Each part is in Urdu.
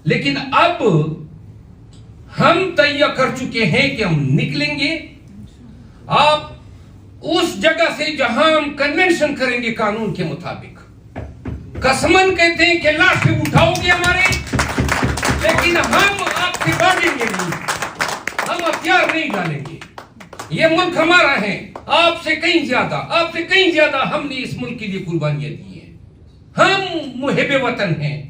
لیکن اب ہم طے کر چکے ہیں کہ ہم نکلیں گے آپ اس جگہ سے جہاں ہم کنونشن کریں گے قانون کے مطابق. قسمن کہتے ہیں کہ لاشیں اٹھاؤ گے ہمارے، لیکن ہم آپ سے بھاگیں گے نہیں، ہم ہتھیار نہیں ڈالیں گے. یہ ملک ہمارا ہے، آپ سے کہیں زیادہ ہم نے اس ملک کے لیے قربانیاں دی ہیں. ہم محب وطن ہیں،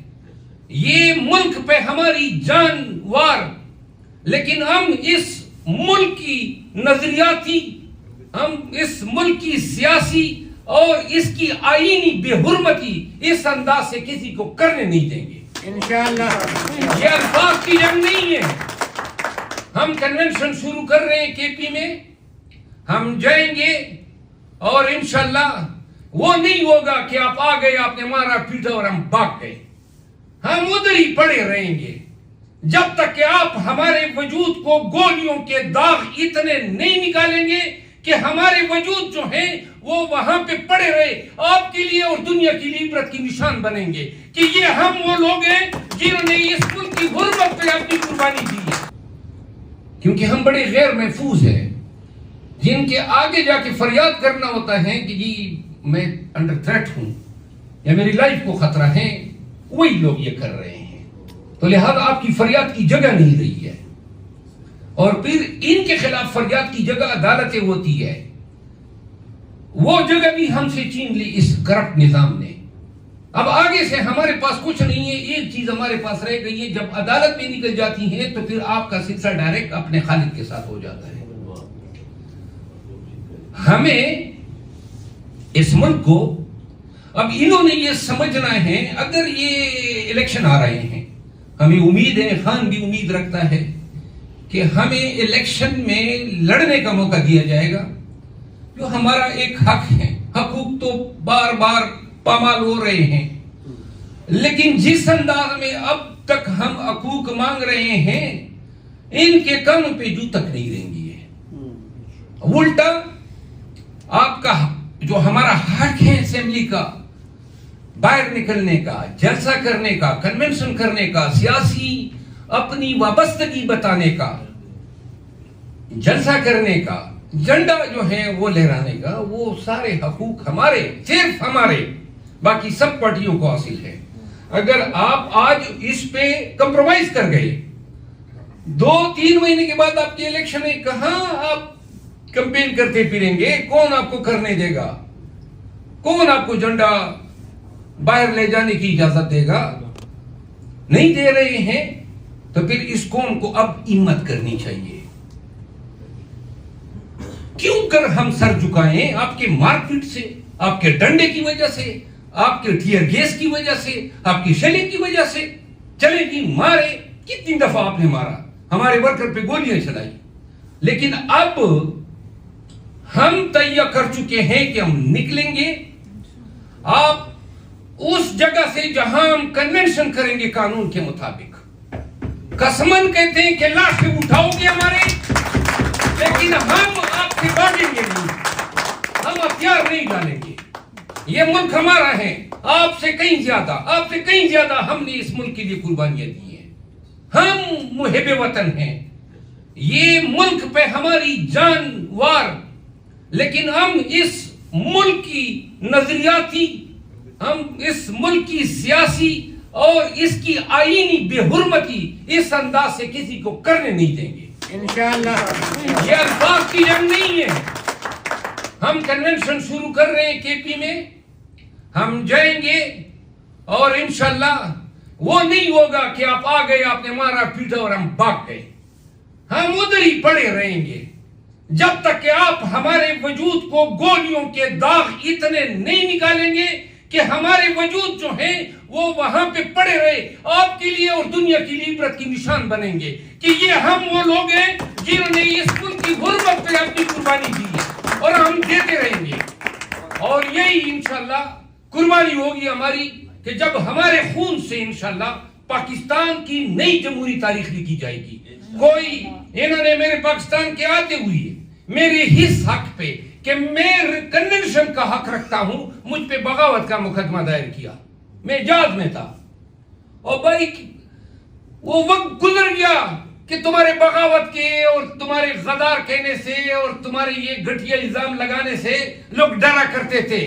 یہ ملک پہ ہماری جان وار، لیکن ہم اس ملک کی نظریاتی، ہم اس ملک کی سیاسی اور اس کی آئینی بے حرمتی اس انداز سے کسی کو کرنے نہیں دیں گے انشاءاللہ. یہ الفاظ کی جنگ نہیں ہے. ہم کنونشن شروع کر رہے ہیں کے پی میں، ہم جائیں گے اور انشاءاللہ وہ نہیں ہوگا کہ آپ آ گئے، آپ نے مارا پیٹا اور ہم بھاگ گئے. ہم ادھر ہی پڑے رہیں گے جب تک کہ آپ ہمارے وجود کو گولیوں کے داغ اتنے نہیں نکالیں گے کہ ہمارے وجود جو ہیں وہ وہاں پہ پڑے رہے، آپ کے لیے اور دنیا کے لیے عبرت کی نشان بنیں گے کہ یہ ہم وہ لوگ ہیں جنہوں نے اس ملک کی غربت پہ اپنی قربانی دی ہے. کیونکہ ہم بڑے غیر محفوظ ہیں، جن کے آگے جا کے فریاد کرنا ہوتا ہے کہ جی میں انڈر تھریٹ ہوں یا میری لائف کو خطرہ ہے، وہی لوگ یہ کر رہے ہیں. تو لہذا آپ کی فریاد کی جگہ نہیں رہی ہے، اور پھر ان کے خلاف فریاد کی جگہ عدالتیں ہوتی ہے. وہ جگہ بھی ہم سے چھین لی اس کرپٹ نظام نے. اب آگے سے ہمارے پاس کچھ نہیں ہے. ایک چیز ہمارے پاس رہ گئی ہے، جب عدالت میں نکل جاتی ہے تو پھر آپ کا سلسلہ ڈائریکٹ اپنے خالق کے ساتھ ہو جاتا ہے. ہمیں اس ملک کو اب انہوں نے یہ سمجھنا ہے، اگر یہ الیکشن آ رہے ہیں، ہمیں امید ہے، خان بھی امید رکھتا ہے کہ ہمیں الیکشن میں لڑنے کا موقع دیا جائے گا، جو ہمارا ایک حق ہے. حقوق تو بار بار پامال ہو رہے ہیں، لیکن جس انداز میں اب تک ہم حقوق مانگ رہے ہیں ان کے کانوں پہ جو تک نہیں رہیں گی ہے. الٹا آپ کا جو ہمارا حق ہے اسمبلی کا، باہر نکلنے کا، جلسہ کرنے کا، کنونشن کرنے کا، سیاسی اپنی وابستگی بتانے کا، جلسہ کرنے کا، جھنڈا جو ہے وہ لہرانے کا، وہ سارے حقوق ہمارے، صرف ہمارے، باقی سب پارٹیوں کو حاصل ہے. اگر آپ آج اس پہ کمپرومائز کر گئے، 2-3 مہینے کے بعد آپ کے الیکشن ہے، کہاں آپ کمپین کرتے پھریں گے؟ کون آپ کو کرنے دے گا؟ کون آپ کو جھنڈا باہر لے جانے کی اجازت دے گا؟ نہیں دے رہے ہیں. تو پھر اس قوم کو اب ہمت کرنی چاہیے. کیوں کر ہم سر جھکائیں؟ آپ کے مار پیٹ سے، آپ کے ڈنڈے کی وجہ سے، آپ کے ٹیئر گیس کی وجہ سے، آپ کی شیلنگ کی وجہ سے. چلے گی مارے، کتنی دفعہ آپ نے مارا، ہمارے ورکر پہ گولیاں چلائی، لیکن اب ہم طے کر چکے ہیں کہ ہم نکلیں گے آپ اس جگہ سے جہاں ہم کنونشن کریں گے قانون کے مطابق. قسمن کہتے ہیں کہ لاشیں اٹھاؤ گے ہمارے، لیکن ہم آپ سے بھاگیں گے نہیں، ہم ہتھیار نہیں ڈالیں گے. یہ ملک ہمارا ہے، آپ سے کہیں زیادہ ہم نے اس ملک کے لیے قربانیاں دی ہیں. ہم محب وطن ہیں، یہ ملک پہ ہماری جان وار، لیکن ہم اس ملک کی نظریاتی، ہم اس ملک کی سیاسی اور اس کی آئینی بے حرمتی اس انداز سے کسی کو کرنے نہیں دیں گے انشاءاللہ. یہ الفاظ کی جنگ نہیں ہے. ہم کنونشن شروع کر رہے ہیں کے پی میں، ہم جائیں گے اور انشاءاللہ وہ نہیں ہوگا کہ آپ آ گئے، آپ نے مارا پیٹا اور ہم بھاگ گئے. ہم ادھر ہی پڑے رہیں گے جب تک کہ آپ ہمارے وجود کو گولیوں کے داغ اتنے نہیں نکالیں گے کہ ہمارے وجود جو ہیں وہ وہاں پہ پڑے رہے، آپ کے لیے اور دنیا کے لیے عبرت کی نشان بنیں گے کہ یہ ہم وہ لوگ ہیں جنہوں نے اس ملک کی غربت پہ اپنی قربانی دی ہے، اور ہم دیتے رہیں گے. اور یہی انشاءاللہ قربانی ہوگی ہماری کہ جب ہمارے خون سے انشاءاللہ پاکستان کی نئی جمہوری تاریخ لکھی جائے گی. کوئی انہوں نے میرے پاکستان کے آتے ہوئے میرے اس حق پہ کہ میں کنونشن کا حق رکھتا ہوں، مجھ پہ بغاوت کا مقدمہ دائر کیا. میں جاز میں تھا، اور بھائی وہ وقت گزر گیا کہ تمہارے بغاوت کے اور تمہارے غدار کہنے سے اور تمہارے یہ گھٹیا الزام لگانے سے لوگ ڈرا کرتے تھے.